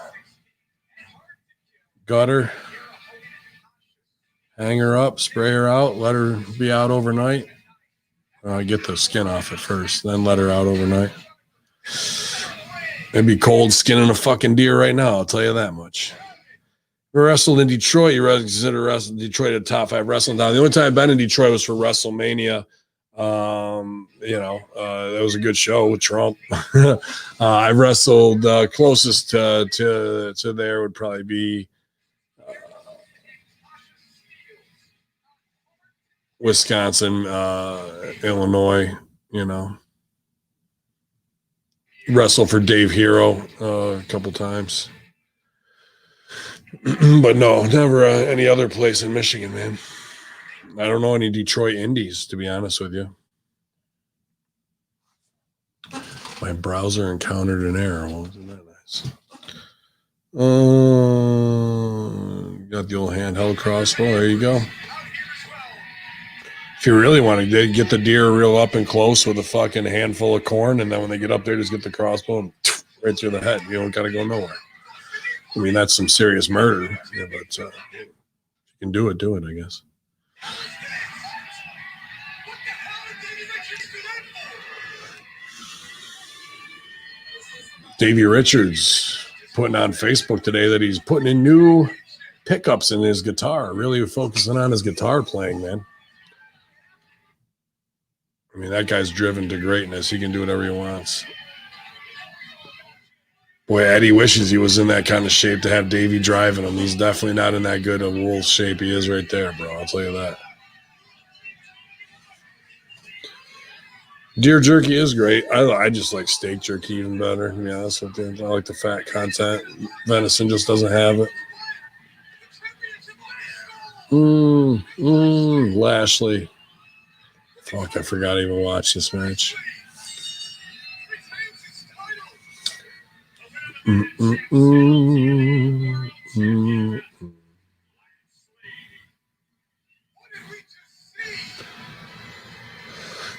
Gutter. Hang her up, spray her out, let her be out overnight. Get the skin off at first, then let her out overnight. It'd be cold skinning a fucking deer right now, I'll tell you that much. Wrestled in Detroit. You consider wrestling Detroit a top 5 wrestling town. The only time I've been in Detroit was for WrestleMania. That was a good show with Trump. I wrestled closest to there would probably be Wisconsin, Illinois. Wrestled for Dave Hero a couple times. But no, never any other place in Michigan, man. I don't know any Detroit indies, to be honest with you. My browser encountered an error. Well, isn't that nice? Got the old handheld crossbow. There you go. If you really want to get the deer real up and close with a fucking handful of corn, and then when they get up there, just get the crossbow and right through the head. You don't got to go nowhere. I mean, that's some serious murder, but if you can do it, I guess. Davey Richards putting on Facebook today that he's putting in new pickups in his guitar, really focusing on his guitar playing, man. I mean, that guy's driven to greatness. He can do whatever he wants. Boy, Eddie wishes he was in that kind of shape to have Davey driving him. He's definitely not in that good of wolf shape. He is right there, bro. I'll tell you that. Deer jerky is great. I just like steak jerky even better, to be honest with you. I like the fat content. Venison just doesn't have it. Lashley. Fuck, I forgot to even watch this match.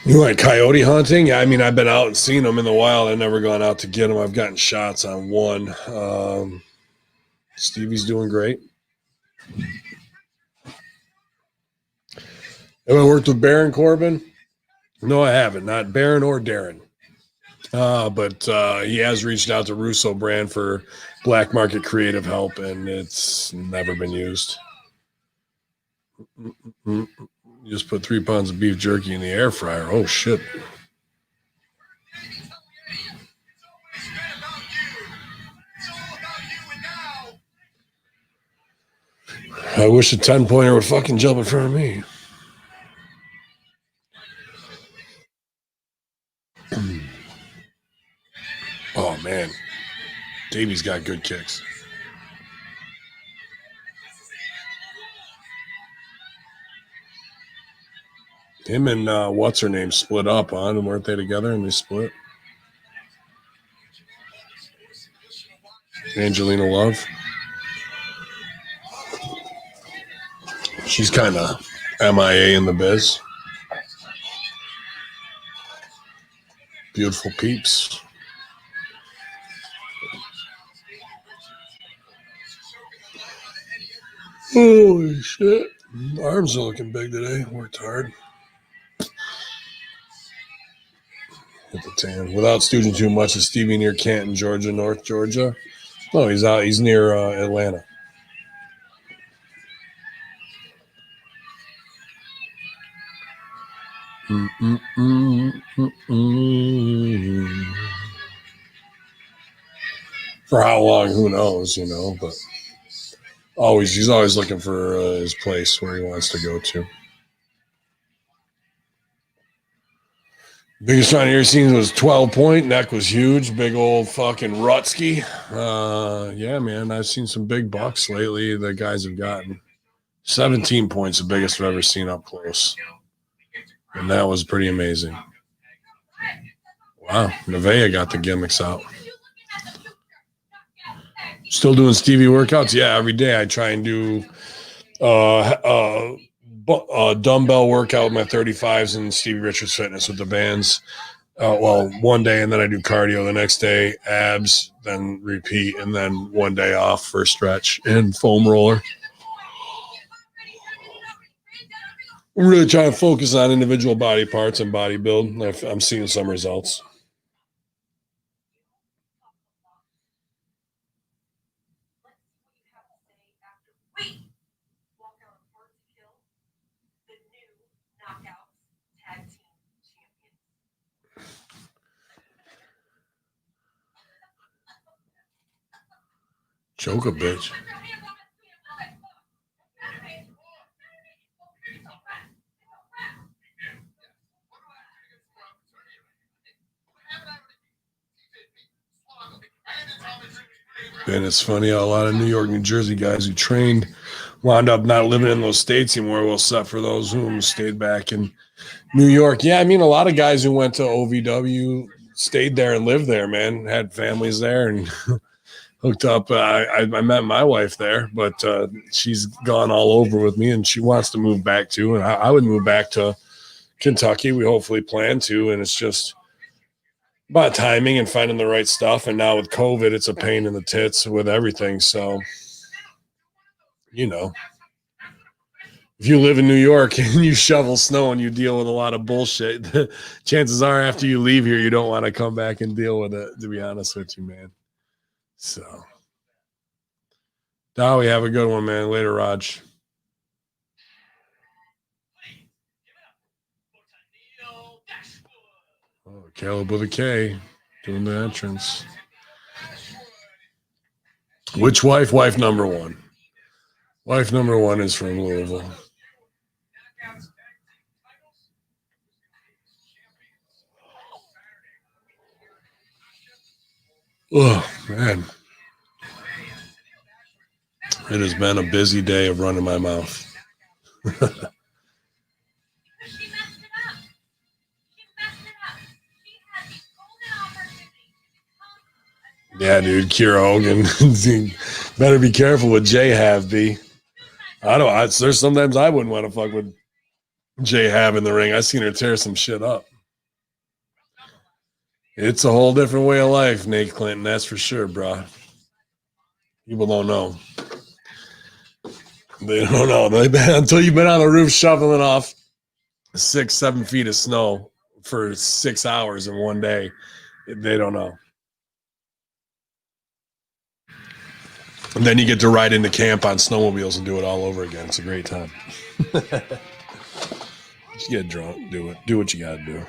You like coyote hunting? Yeah, I mean, I've been out and seen them in the wild. I've never gone out to get them. I've gotten shots on one. Stevie's doing great. Have I worked with Baron Corbin? No, I haven't. Not Baron or Darren. But he has reached out to Russo Brand for black market creative help, and it's never been used. You just put 3 pounds of beef jerky in the air fryer. Oh, shit. I wish a 10-pointer would fucking jump in front of me. Oh, man. Davey's got good kicks. Him and what's her name split up on, and weren't they together and they split? Angelina Love. She's kind of MIA in the biz. Beautiful peeps. Holy shit. Arms are looking big today. Worked hard. Hit the tan. Without stooging too much, is Stevie near Canton, Georgia, North Georgia? No, he's out. He's near Atlanta. For how long, who knows, you know, but he's always looking for his place where he wants to go to. Biggest round of seen was 12-point. Neck was huge. Big old fucking Rutsky. Yeah, man, I've seen some big bucks lately. The guys have gotten 17 points, the biggest I've ever seen up close. And that was pretty amazing. Wow, Nevaeh got the gimmicks out. Still doing Stevie workouts? Yeah, every day I try and do dumbbell workout with my 35s and Stevie Richards Fitness with the bands. One day, and then I do cardio the next day, abs, then repeat, and then one day off for a stretch and foam roller. I'm really trying to focus on individual body parts and body build. I'm seeing some results. Choke a bitch. And it's funny how a lot of New York, New Jersey guys who trained wound up not living in those states anymore. Well, except for those who stayed back in New York. Yeah, I mean, a lot of guys who went to OVW stayed there and lived there, man. Had families there and hooked up. I met my wife there, but she's gone all over with me, and she wants to move back too. And I would move back to Kentucky. We hopefully plan to, and it's just about timing and finding the right stuff. And now with COVID, it's a pain in the tits with everything. So, you know, if you live in New York and you shovel snow and you deal with a lot of bullshit, the chances are after you leave here, you don't want to come back and deal with it, to be honest with you, man. So, Dowie, have a good one, man. Later, Raj. Caleb with a K doing the entrance. Which wife? Wife number one. Wife number one is from Louisville. Oh, man. It has been a busy day of running my mouth. Yeah, dude, Kiera Hogan. Better be careful with Jay Have, B. There's sometimes I wouldn't want to fuck with Jay Have in the ring. I seen her tear some shit up. It's a whole different way of life, Nate Clinton. That's for sure, bro. People don't know. They don't know. Until you've been on the roof shoveling off 6-7 feet of snow for 6 hours in one day, they don't know. And then you get to ride into camp on snowmobiles and do it all over again. It's a great time. Just get drunk, do it. Do what you got to do.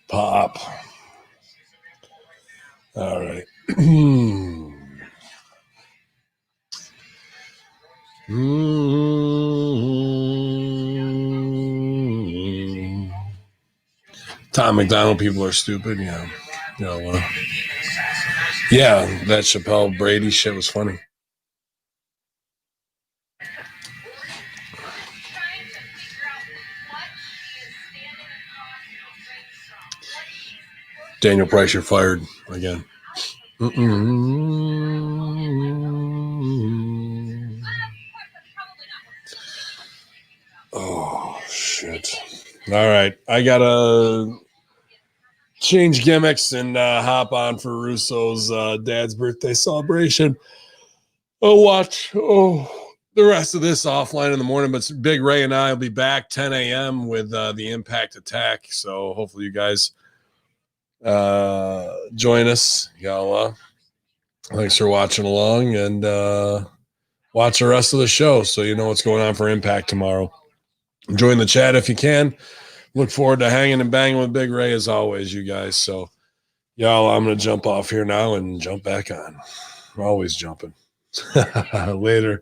Pop. All right. Tom McDonald, people are stupid. Yeah. Yeah, that Chappelle Brady shit was funny. Daniel Price, you're fired again. Oh, shit. All right. I got to change gimmicks and hop on for Russo's dad's birthday celebration. I'll watch the rest of this offline in the morning, but Big Ray and I will be back 10 a.m. with the Impact Attack. So hopefully you guys join us. Y'all, thanks for watching along and watch the rest of the show so you know what's going on for Impact tomorrow. Join the chat if you can. Look forward to hanging and banging with Big Ray as always, you guys. So, y'all, I'm going to jump off here now and jump back on. We're always jumping. Later.